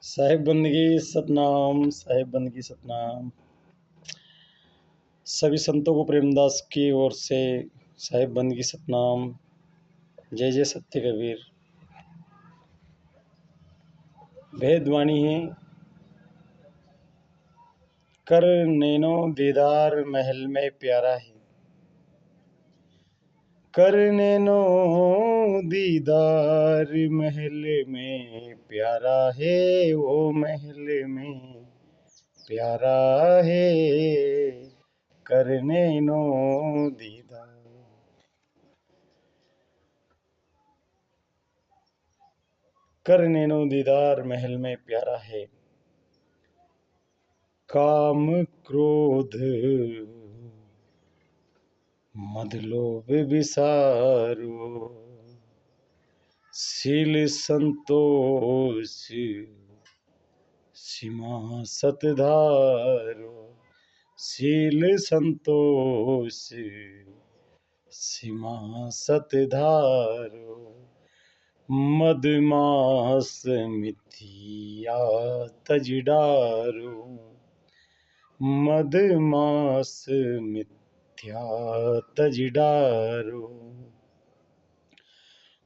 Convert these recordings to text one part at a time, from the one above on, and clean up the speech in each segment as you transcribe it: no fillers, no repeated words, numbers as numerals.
साहिब बंदगी सतनाम, साहिब बंदगी सतनाम। सभी संतों को प्रेमदास की ओर से साहिब बंदगी सतनाम। जय जय सत्य कबीर। भेदवाणी है। कर नैनो दीदार महल में प्यारा है। कर नैनो दीदार महल में प्यारा है, वो महल में प्यारा है। कर नैनो दीदार, कर नैनो दीदार महल में प्यारा है। काम क्रोध मद लोभ विसारो, शील संतोष सीमा सतधारो। शील संतोष सीमा सतधारो। मदमास मिथिया तज डारो। मदमास मिथ्या तज डारो।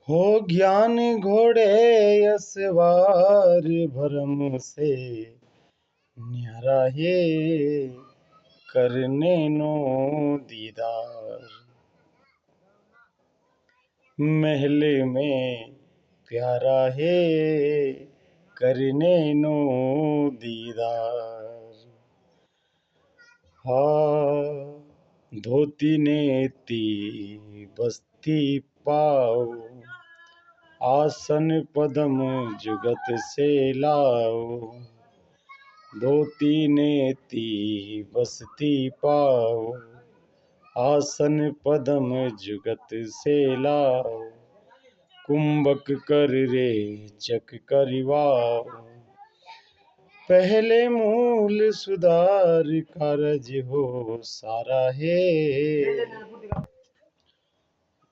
हो ज्ञान घोड़े असवार, भरम से न्यारा है। कर नैनो दीदार महल में प्यारा है। कर नैनो दीदार। धोती नेती बस्ती पाओ, आसन पदम जुगत से लाओ। धोती नेती बस्ती पाओ, आसन पदम जुगत से लाओ। कुंभक कर रे चक करिवाओ, पहले मूल सुधार कारज हो सारा है।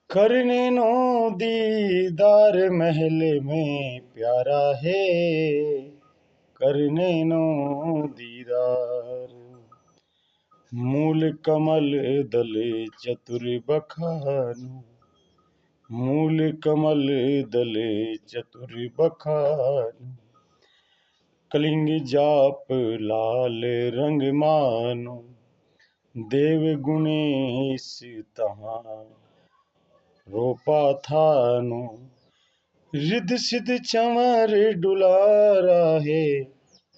कर नैनो दीदार महल में प्यारा है। कर नैनो दीदार। मूल कमल दल चतुर बखानो, मूल कमल दल चतुर बखानो। कलिंग जाप लाल रंग मानो, देव गुणेश तहाँ रोपा थानो। रिद्ध सिद्ध चंवर डुलारा है,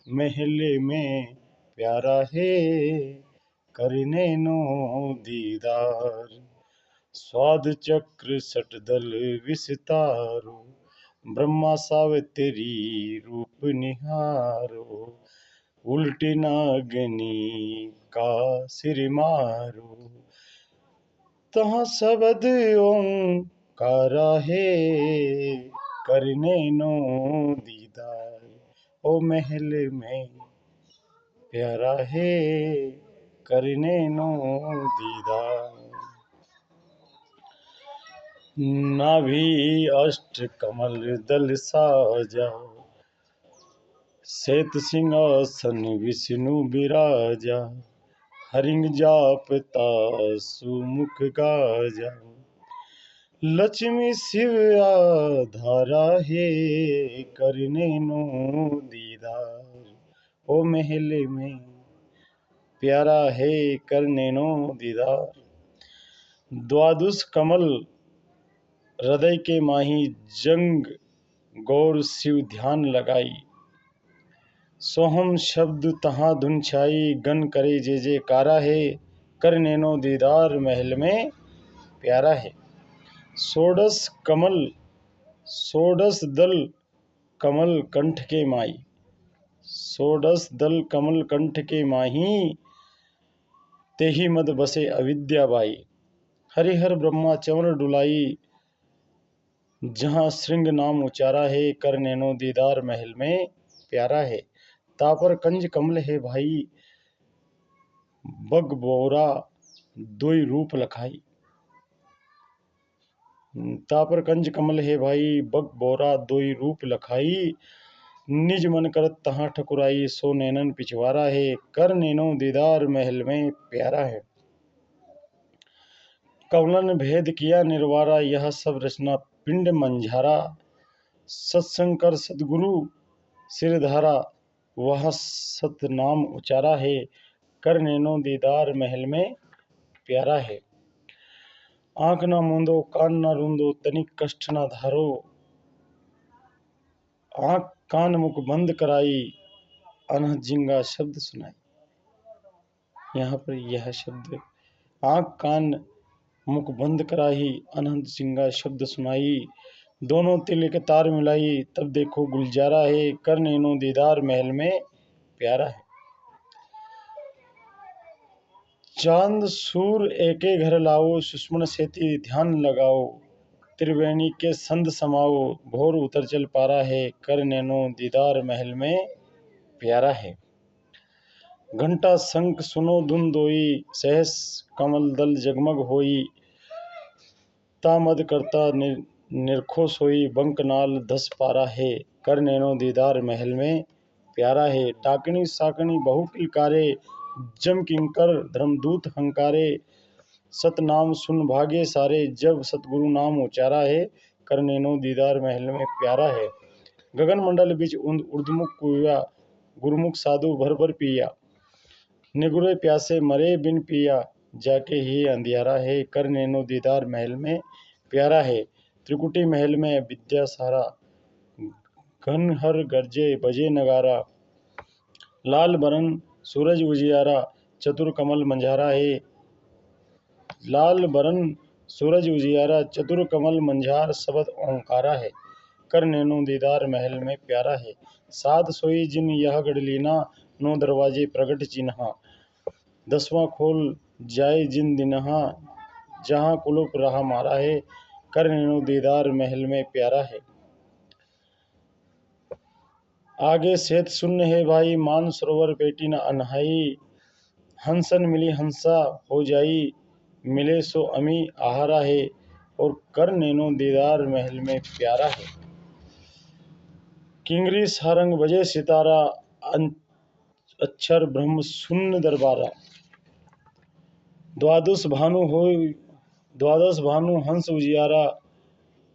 महल में प्यारा है। कर नैनो दीदार। स्वाद चक्र सटदल विस्तारो, ब्रह्मा सावित्री रूप निहारो। उल्टी नागनी का सिर मारो, तहाँ शब्द ओंकारा है। कर नैनो दीदार, ओ महल में प्यारा है। कर नैनो दीदार। नाभि अष्ट कमल दल साजा, श्वेत सिंहासन विष्णु विराजा। हरिंग जापता सुमुख गाजा, लक्ष्मी शिव आधारा है। कर नैनो दीदार, ओ महल में प्यारा है। कर नैनो दीदार। द्वादश कमल हृदय के माही, जंग गौर शिव ध्यान लगाई। सोहम शब्द तहाँ धुन छाई, गन करे जे जे कारा है। कर नैनो दीदार महल में प्यारा है। षोडश कमल षोडश दल कमल कंठ के माई, षोडश दल कमल कंठ के माही। तेहि मद बसे अविद्या बाई। हरिहर ब्रह्मा चंवर डुलाई, जहाँ श्रृंग नाम उचारा है। कर नैनो दीदार महल में प्यारा है। तापर कंज कमल है भाई, बग बोरा दोई रूप लखाई। तापर कंज कमल है भाई, बग बोरा दोई रूप लखाई। निज मन करत तहाँ ठकुराई, सो नैनन पिछवारा है, कर नैनो दीदार महल में प्यारा है। कवलन भेद किया निर्वारा, यह सब रचना पिंड मंझारा, सत्संकर सदगुरु सिरधारा, वह सतनाम उचारा है, कर नैनो दीदार महल में प्यारा है। आंख न मूंदो कान न रूंदो, तनिक कष्ट न धारो, आंख कान मुख बंद कराई, अनहद जिंगा शब्द सुनाई। यहाँ पर यह शब्द आंख कान मुख बंद कराही, अनहद जिंगा शब्द सुनाई, दोनों तिल के तार मिलाई, तब देखो गुलजारा है, कर नैनो दीदार महल में प्यारा है। चांद सूर एके घर लाओ, सुषमन सेती ध्यान लगाओ, त्रिवेणी के संद समाओ, भोर उतर चल पारा है, कर नैनो दीदार महल में प्यारा है। घंटा शंख सुनो धुन दोई, सहस कमल दल जगमग होई, तामद करता निरखो सोई, बंक नाल दस पारा है, कर नैनो दीदार महल में प्यारा है। डाकनी साकनी बहु किलकारे, जम किंकर धर्मदूत हंकारे, सतनाम सुन भागे सारे, जब सतगुरु नाम उचारा है, कर नैनो दीदार महल में प्यारा है। गगन मंडल बीच उर्दमुख कुया, गुरुमुख साधु भर भर पिया, निगुरे प्यासे मरे बिन पिया, जाके ही अंधियारा है, कर नैनो दीदार महल में प्यारा है। त्रिकुटी महल में विद्या सारा, घन हर गर्जे बजे नगारा, लाल बरन सूरज उजियारा, चतुर कमल मंझारा है, लाल बरन सूरज उजियारा, चतुर कमल मंझार, शब्द ओंकारा है, कर नैनो दीदार महल में प्यारा है। साध सोई जिन यह गढ़ लीना, नौ दरवाजे प्रगट चिन्हा, दसवां खोल जाए जिन दिनहा, जहाँ कुलूप रहा मारा है, कर नैनो दीदार महल में प्यारा है। आगे सेत शून्य है भाई, मान सरोवर बेटी न अनहाई, हंसन मिली हंसा हो जाई, मिले सो अमी आहारा है, और कर नैनो दीदार महल में प्यारा है। किंगरी सारंग बजे सितारा, अक्षर ब्रह्म शून्य दरबारा, द्वादश भानु हंस उजियारा,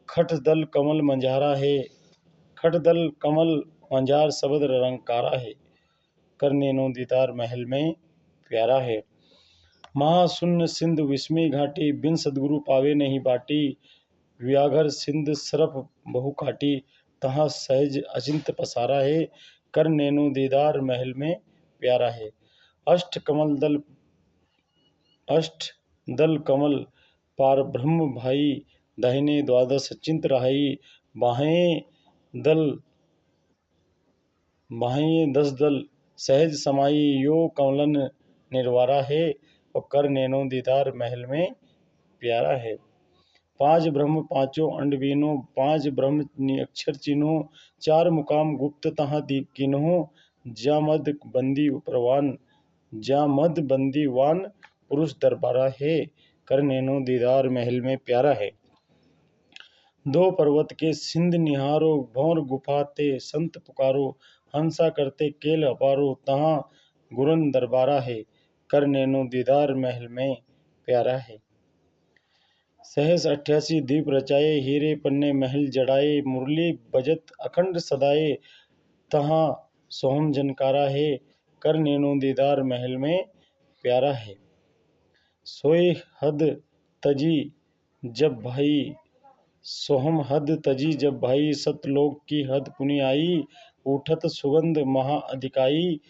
खट दल कमल मंझारा है, खट दल कमल मंझार, शब्द रंकारा है, कर नैनो दीदार महल में प्यारा है। महाशून्य सिंध विस्मी घाटी, बिन सदगुरु पावे नहीं बाटी, व्याघर सिंध सरफ बहु काटी, तहाँ सहज अचिंत पसारा है, कर नैनो दीदार महल में प्यारा है। अष्ट दल कमल पार ब्रह्म भाई, दाहिने द्वादश चिंत रहाई, बाहें दस दल सहज समाई, यो कमलन निर्वारा है, और कर नैनो दीदार महल में प्यारा है। पांच ब्रह्म पांचों अंडवीनो, पांच ब्रह्म अक्षर चिन्हो, चार मुकाम गुप्त तहाँ किन्हो, जामद बंदीवान पुरुष दरबारा है, कर नैनो दीदार महल में प्यारा है। दो पर्वत के सिंध निहारो, भंवर गुफा ते संत पुकारो, हंसा करते केल अपारो, तहाँ गुरन दरबारा है, कर नैनो दीदार महल में प्यारा है। सहस 88 दीप रचाए, हीरे पन्ने महल जड़ाए, मुरली बजत अखंड सदाए, तहाँ सोहम जनकारा है, कर नैनो दीदार महल में प्यारा है। सोई हद तजी जब भाई, सोहम हद तजी जब भाई, सतलोक की हद पुनि आई, उठत सुगंध महा अधिकाई,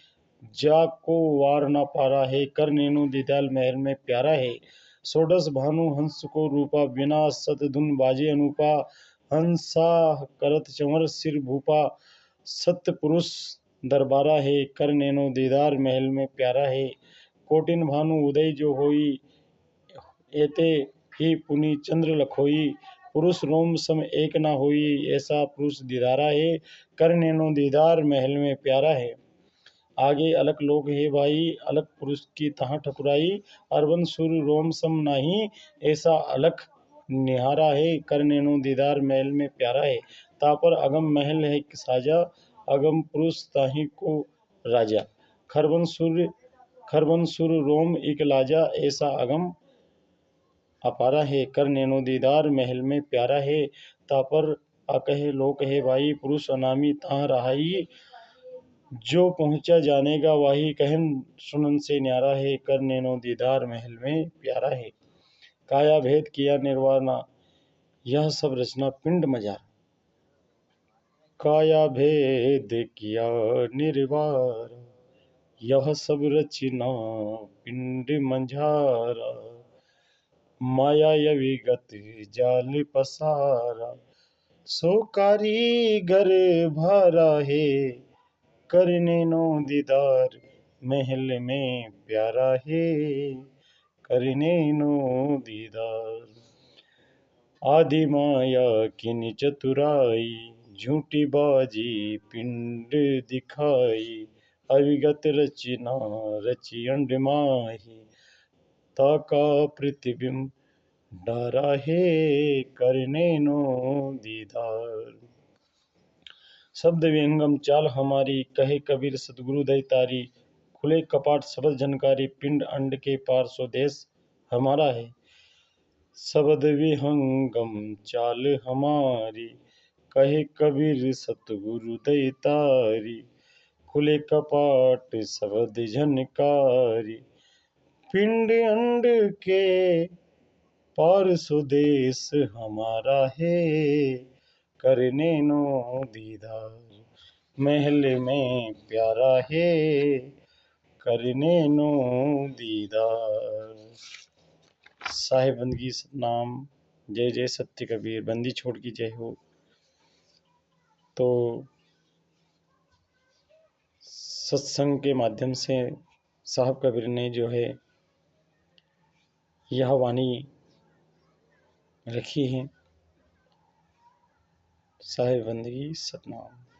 जा को वार न पारा है, कर नैनो दीदार महल में प्यारा है। षोडश भानु हंस को रूपा, बिना सत धुन बाजे अनुपा, हंसा करत चंवर सिर भूपा, सत्य पुरुष दरबारा है, कर नैनो दीदार महल में प्यारा है। कोटिन भानु उदय जो होई, एते ही पुनि चंद्र लखोई, पुरुष रोम सम एक ना होई, ऐसा पुरुष दीदारा है, कर नैनो दीदार महल में प्यारा है। आगे अलक लोक है भाई, अलक पुरुष की तहाँ ठकुराई, अरबन सूर्य रोम सम नाही, ऐसा अलख निहारा है, कर नैनो दीदार महल में प्यारा है। तापर अगम महल है साजा, अगम पुरुष ताहि को राजा। खरबन सुर रोम इक लाजा, ऐसा अगम अपारा है। कर नैनो दीदार महल में प्यारा है। तापर अकहे लो कहे भाई, पुरुष अनामी ताह रहाई। जो पहुँचा जानेगा वाही, कहन सुनन से न्यारा है। कर नैनो दीदार महल में प्यारा है। काया भेद किया निर्वाणा, यह सब रचना पिंड मजार। काया भेद किया निर्वाण, यह सब रचना पिंड मंझारा। माया विगत जाल पसारा, सो कारीगर भारा है। कर नैनो दीदार महल में प्यारा है। कर नैनो दीदार, आदि माया किन चतुराई। झूठी बाजी पिंड दिखाई। अविगत रचना रचि अंड माही। ताका प्रतिबिंब डारा है। कर नैनो दीदार। शब्द विहंगम चाल हमारी, कहे कबीर सतगुरु दय तारी। खुले कपाट सबद झनकारी, पिंड अंड के पार सो देश हमारा है। शब्द विहंगम चाल हमारी, कहे कबीर सतगुरु दय तारी। खुले कपाट सबद झनकारी, पिंड अंड के पार सो देश हमारा है। कर नैनो दीदार महल में प्यारा है। कर नैनो दीदार। साहिब बंदगी सतनाम। जय जय सत्य कबीर। बंदी छोड़ की जय हो। तो सत्संग के माध्यम से साहब कबीर ने जो है यह वाणी रखी है। साहिब बंदगी सतनाम।